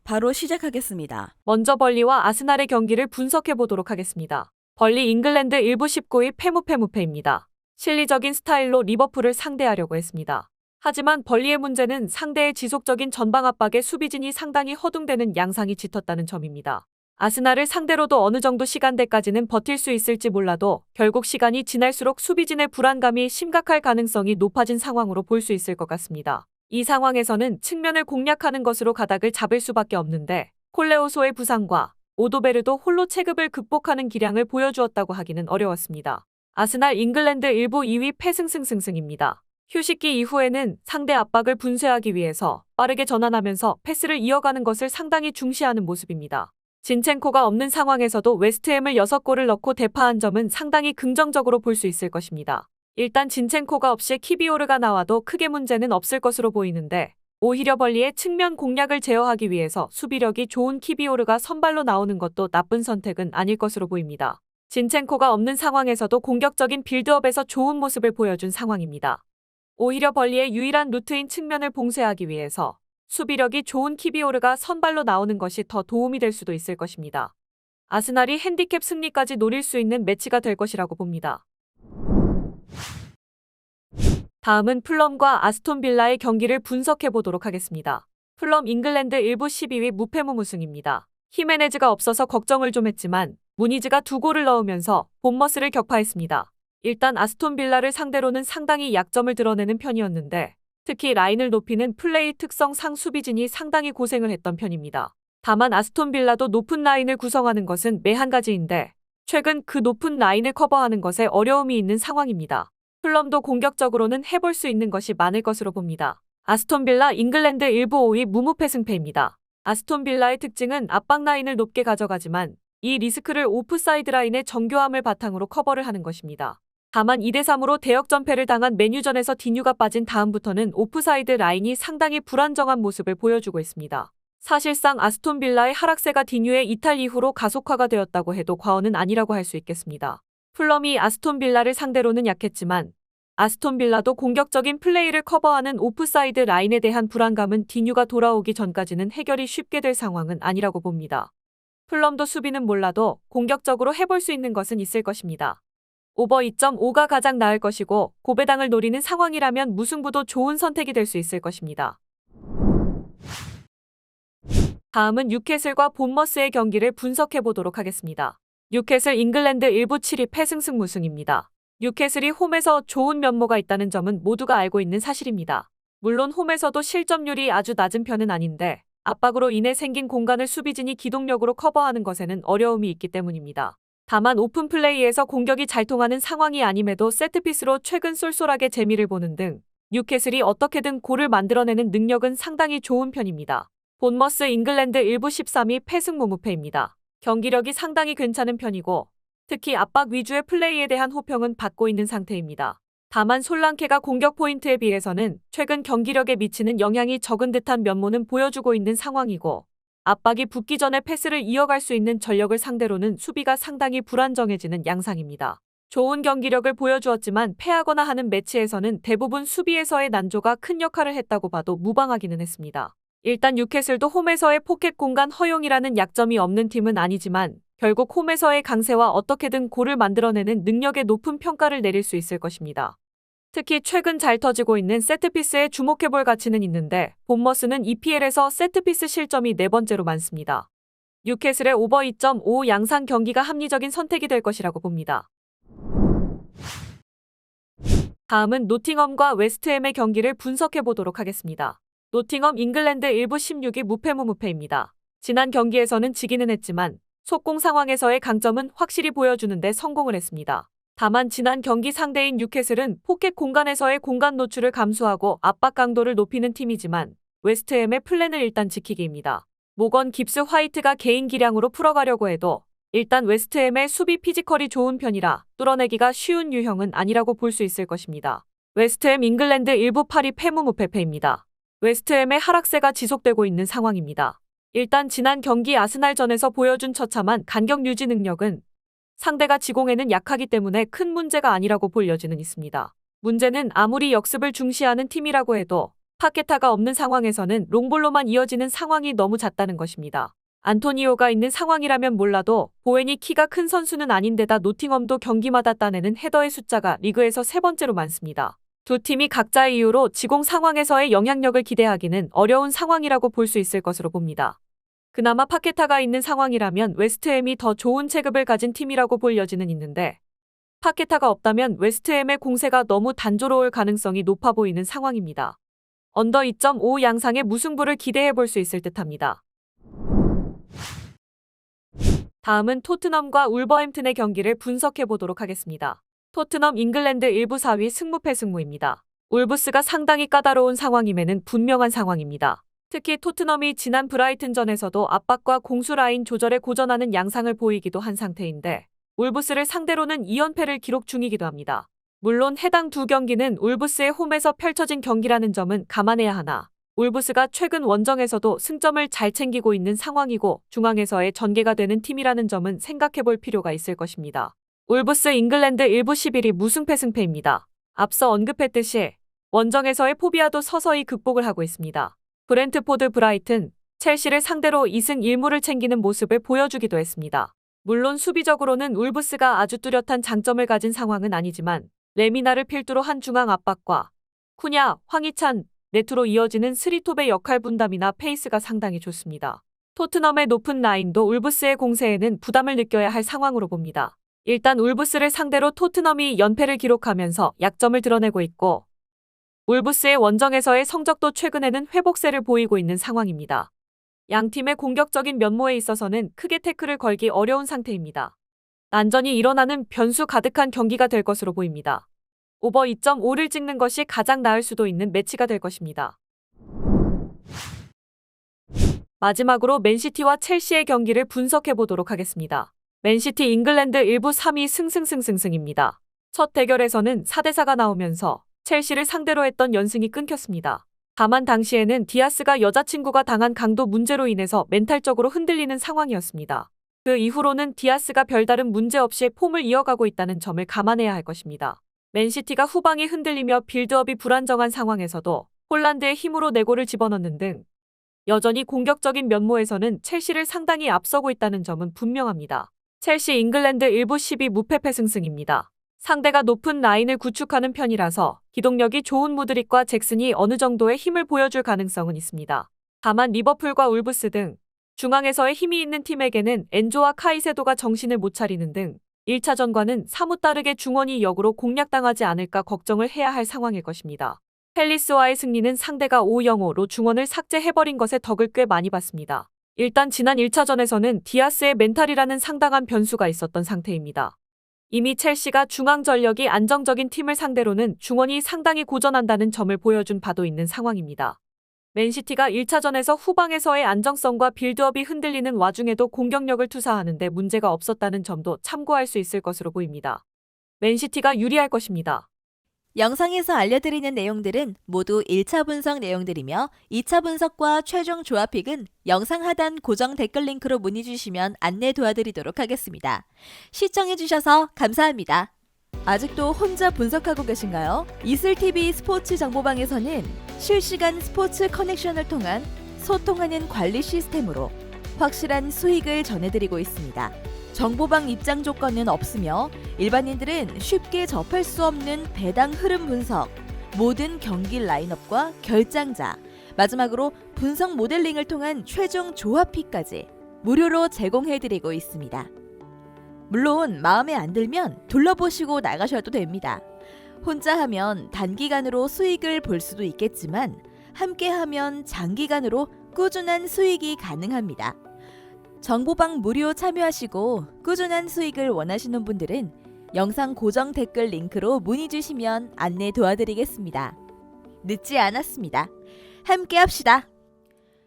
바로 시작하겠습니다. 먼저 벌리와 아스날의 경기를 분석해 보도록 하겠습니다. 벌리 잉글랜드 1부 19위 페무페무페입니다. 실리적인 스타일로 리버풀을 상대하려고 했습니다. 하지만 벌리의 문제는 상대의 지속적인 전방 압박에 수비진이 상당히 허둥대는 양상이 짙었다는 점입니다. 아스날을 상대로도 어느 정도 시간대까지는 버틸 수 있을지 몰라도 결국 시간이 지날수록 수비진의 불안감이 심각할 가능성이 높아진 상황으로 볼 수 있을 것 같습니다. 이 상황에서는 측면을 공략하는 것으로 가닥을 잡을 수밖에 없는데 콜레오소의 부상과 오도베르도 홀로 체급을 극복하는 기량을 보여주었다고 하기는 어려웠습니다. 아스날 잉글랜드 1부 2위 패승승승승입니다. 휴식기 이후에는 상대 압박을 분쇄하기 위해서 빠르게 전환하면서 패스를 이어가는 것을 상당히 중시하는 모습입니다. 진첸코가 없는 상황에서도 웨스트햄을 6골을 넣고 대파한 점은 상당히 긍정적으로 볼 수 있을 것입니다. 일단 진첸코가 없이 키비오르가 나와도 크게 문제는 없을 것으로 보이는데 오히려 벌리의 측면 공략을 제어하기 위해서 수비력이 좋은 키비오르가 선발로 나오는 것도 나쁜 선택은 아닐 것으로 보입니다. 진첸코가 없는 상황에서도 공격적인 빌드업에서 좋은 모습을 보여준 상황입니다. 오히려 벌리의 유일한 루트인 측면을 봉쇄하기 위해서 수비력이 좋은 키비오르가 선발로 나오는 것이 더 도움이 될 수도 있을 것입니다. 아스날이 핸디캡 승리까지 노릴 수 있는 매치가 될 것이라고 봅니다. 다음은 풀럼과 아스톤 빌라의 경기를 분석해 보도록 하겠습니다. 풀럼 잉글랜드 1부 12위 무패무무승입니다. 히메네즈가 없어서 걱정을 좀 했지만 무니즈가 2골을 넣으면서 본머스를 격파했습니다. 일단 아스톤 빌라를 상대로는 상당히 약점을 드러내는 편이었는데 특히 라인을 높이는 플레이 특성상 수비진이 상당히 고생을 했던 편입니다. 다만 아스톤 빌라도 높은 라인을 구성하는 것은 매 한 가지인데 최근 그 높은 라인을 커버하는 것에 어려움이 있는 상황입니다. 풀럼도 공격적으로는 해볼 수 있는 것이 많을 것으로 봅니다. 아스톤 빌라 잉글랜드 1부 5위 무무패승패입니다. 아스톤 빌라의 특징은 압박 라인을 높게 가져가지만 이 리스크를 오프사이드 라인의 정교함을 바탕으로 커버를 하는 것입니다. 다만 2대3으로 대역전패를 당한 맨유전에서 디뉴가 빠진 다음부터는 오프사이드 라인이 상당히 불안정한 모습을 보여주고 있습니다. 사실상 아스톤 빌라의 하락세가 디뉴의 이탈 이후로 가속화가 되었다고 해도 과언은 아니라고 할 수 있겠습니다. 풀럼이 아스톤 빌라를 상대로는 약했지만 아스톤 빌라도 공격적인 플레이를 커버하는 오프사이드 라인에 대한 불안감은 디뉴가 돌아오기 전까지는 해결이 쉽게 될 상황은 아니라고 봅니다. 풀럼도 수비는 몰라도 공격적으로 해볼 수 있는 것은 있을 것입니다. 오버 2.5가 가장 나을 것이고 고배당을 노리는 상황이라면 무승부도 좋은 선택이 될 수 있을 것입니다. 다음은 뉴캐슬과 본머스의 경기를 분석해 보도록 하겠습니다. 뉴캐슬 잉글랜드 1부 7위 패승승무승입니다. 뉴캐슬이 홈에서 좋은 면모가 있다는 점은 모두가 알고 있는 사실입니다. 물론 홈에서도 실점률이 아주 낮은 편은 아닌데 압박으로 인해 생긴 공간을 수비진이 기동력으로 커버하는 것에는 어려움이 있기 때문입니다. 다만 오픈 플레이에서 공격이 잘 통하는 상황이 아님에도 세트피스로 최근 쏠쏠하게 재미를 보는 등 뉴캐슬이 어떻게든 골을 만들어내는 능력은 상당히 좋은 편입니다. 본머스 잉글랜드 1부 13위 패승무무패입니다. 경기력이 상당히 괜찮은 편이고 특히 압박 위주의 플레이에 대한 호평은 받고 있는 상태입니다. 다만 솔랑케가 공격 포인트에 비해서는 최근 경기력에 미치는 영향이 적은 듯한 면모는 보여주고 있는 상황이고 압박이 붙기 전에 패스를 이어갈 수 있는 전력을 상대로는 수비가 상당히 불안정해지는 양상입니다. 좋은 경기력을 보여주었지만 패하거나 하는 매치에서는 대부분 수비에서의 난조가 큰 역할을 했다고 봐도 무방하기는 했습니다. 일단 뉴캐슬도 홈에서의 포켓 공간 허용이라는 약점이 없는 팀은 아니지만 결국 홈에서의 강세와 어떻게든 골을 만들어내는 능력에 높은 평가를 내릴 수 있을 것입니다. 특히 최근 잘 터지고 있는 세트피스에 주목해볼 가치는 있는데 본머스는 EPL에서 세트피스 실점이 4번째로 많습니다. 뉴캐슬의 오버 2.5 양상 경기가 합리적인 선택이 될 것이라고 봅니다. 다음은 노팅엄과 웨스트햄의 경기를 분석해 보도록 하겠습니다. 노팅엄 잉글랜드 1부 16위 무패무무패입니다. 지난 경기에서는 지기는 했지만 속공 상황에서의 강점은 확실히 보여주는데 성공을 했습니다. 다만 지난 경기 상대인 뉴캐슬은 포켓 공간에서의 공간 노출을 감수하고 압박 강도를 높이는 팀이지만 웨스트햄의 플랜을 일단 지키기입니다. 모건 깁스 화이트가 개인 기량으로 풀어가려고 해도 일단 웨스트햄의 수비 피지컬이 좋은 편이라 뚫어내기가 쉬운 유형은 아니라고 볼 수 있을 것입니다. 웨스트햄 잉글랜드 1부 8위 패무무패패입니다. 웨스트햄의 하락세가 지속되고 있는 상황입니다. 일단 지난 경기 아스날전에서 보여준 처참한 간격 유지 능력은 상대가 지공에는 약하기 때문에 큰 문제가 아니라고 볼 여지는 있습니다. 문제는 아무리 역습을 중시하는 팀이라고 해도 파케타가 없는 상황에서는 롱볼로만 이어지는 상황이 너무 잦다는 것입니다. 안토니오가 있는 상황이라면 몰라도 보웬이 키가 큰 선수는 아닌데다 노팅엄도 경기마다 따내는 헤더의 숫자가 리그에서 3번째로 많습니다. 두 팀이 각자의 이유로 지공 상황에서의 영향력을 기대하기는 어려운 상황이라고 볼 수 있을 것으로 봅니다. 그나마 파케타가 있는 상황이라면 웨스트햄이 더 좋은 체급을 가진 팀이라고 볼 여지는 있는데 파케타가 없다면 웨스트햄의 공세가 너무 단조로울 가능성이 높아 보이는 상황입니다. 언더 2.5 양상의 무승부를 기대해 볼 수 있을 듯합니다. 다음은 토트넘과 울버햄튼의 경기를 분석해 보도록 하겠습니다. 토트넘 잉글랜드 1부 4위 승무패 승무입니다. 울브스가 상당히 까다로운 상황임에는 분명한 상황입니다. 특히 토트넘이 지난 브라이튼전에서도 압박과 공수 라인 조절에 고전하는 양상을 보이기도 한 상태인데 울브스를 상대로는 2연패를 기록 중이기도 합니다. 물론 해당 두 경기는 울브스의 홈에서 펼쳐진 경기라는 점은 감안해야 하나 울브스가 최근 원정에서도 승점을 잘 챙기고 있는 상황이고 중앙에서의 전개가 되는 팀이라는 점은 생각해볼 필요가 있을 것입니다. 울브스 잉글랜드 1부 11위 무승패 승패입니다. 앞서 언급했듯이 원정에서의 포비아도 서서히 극복을 하고 있습니다. 브렌트포드 브라이튼, 첼시를 상대로 2승 1무를 챙기는 모습을 보여주기도 했습니다. 물론 수비적으로는 울브스가 아주 뚜렷한 장점을 가진 상황은 아니지만 레미나를 필두로 한 중앙 압박과 쿠냐, 황희찬, 네트로 이어지는 스리톱의 역할 분담이나 페이스가 상당히 좋습니다. 토트넘의 높은 라인도 울브스의 공세에는 부담을 느껴야 할 상황으로 봅니다. 일단 울브스를 상대로 토트넘이 연패를 기록하면서 약점을 드러내고 있고 울브스의 원정에서의 성적도 최근에는 회복세를 보이고 있는 상황입니다. 양팀의 공격적인 면모에 있어서는 크게 태클을 걸기 어려운 상태입니다. 난전이 일어나는 변수 가득한 경기가 될 것으로 보입니다. 오버 2.5를 찍는 것이 가장 나을 수도 있는 매치가 될 것입니다. 마지막으로 맨시티와 첼시의 경기를 분석해 보도록 하겠습니다. 맨시티 잉글랜드 1부 3위 승승승승승입니다. 첫 대결에서는 4대4가 나오면서 첼시를 상대로 했던 연승이 끊겼습니다. 다만 당시에는 디아스가 여자친구가 당한 강도 문제로 인해서 멘탈적으로 흔들리는 상황이었습니다. 그 이후로는 디아스가 별다른 문제 없이 폼을 이어가고 있다는 점을 감안해야 할 것입니다. 맨시티가 후방이 흔들리며 빌드업이 불안정한 상황에서도 홀란드의 힘으로 4골을 집어넣는 등 여전히 공격적인 면모에서는 첼시를 상당히 앞서고 있다는 점은 분명합니다. 첼시 잉글랜드 1부 12 무패 패승승입니다. 상대가 높은 라인을 구축하는 편이라서 기동력이 좋은 무드릭과 잭슨이 어느 정도의 힘을 보여줄 가능성은 있습니다. 다만 리버풀과 울브스 등 중앙에서의 힘이 있는 팀에게는 엔조와 카이세도가 정신을 못 차리는 등 1차전과는 사뭇 다르게 중원이 역으로 공략당하지 않을까 걱정을 해야 할 상황일 것입니다. 팰리스와의 승리는 상대가 5-0으로 중원을 삭제해버린 것에 덕을 꽤 많이 봤습니다. 일단 지난 1차전에서는 디아스의 멘탈이라는 상당한 변수가 있었던 상태입니다. 이미 첼시가 중앙 전력이 안정적인 팀을 상대로는 중원이 상당히 고전한다는 점을 보여준 바도 있는 상황입니다. 맨시티가 1차전에서 후방에서의 안정성과 빌드업이 흔들리는 와중에도 공격력을 투사하는 데 문제가 없었다는 점도 참고할 수 있을 것으로 보입니다. 맨시티가 유리할 것입니다. 영상에서 알려드리는 내용들은 모두 1차 분석 내용들이며 2차 분석과 최종 조합픽은 영상 하단 고정 댓글 링크로 문의 주시면 안내 도와드리도록 하겠습니다. 시청해주셔서 감사합니다. 아직도 혼자 분석하고 계신가요? 이슬TV 스포츠 정보방에서는 실시간 스포츠 커넥션을 통한 소통하는 관리 시스템으로 확실한 수익을 전해드리고 있습니다. 정보방 입장 조건은 없으며 일반인들은 쉽게 접할 수 없는 배당 흐름 분석, 모든 경기 라인업과 결장자, 마지막으로 분석 모델링을 통한 최종 조합픽까지 무료로 제공해드리고 있습니다. 물론 마음에 안 들면 둘러보시고 나가셔도 됩니다. 혼자 하면 단기간으로 수익을 볼 수도 있겠지만 함께 하면 장기간으로 꾸준한 수익이 가능합니다. 정보방 무료 참여하시고 꾸준한 수익을 원하시는 분들은 영상 고정 댓글 링크로 문의 주시면 안내 도와드리겠습니다. 늦지 않았습니다. 함께 합시다.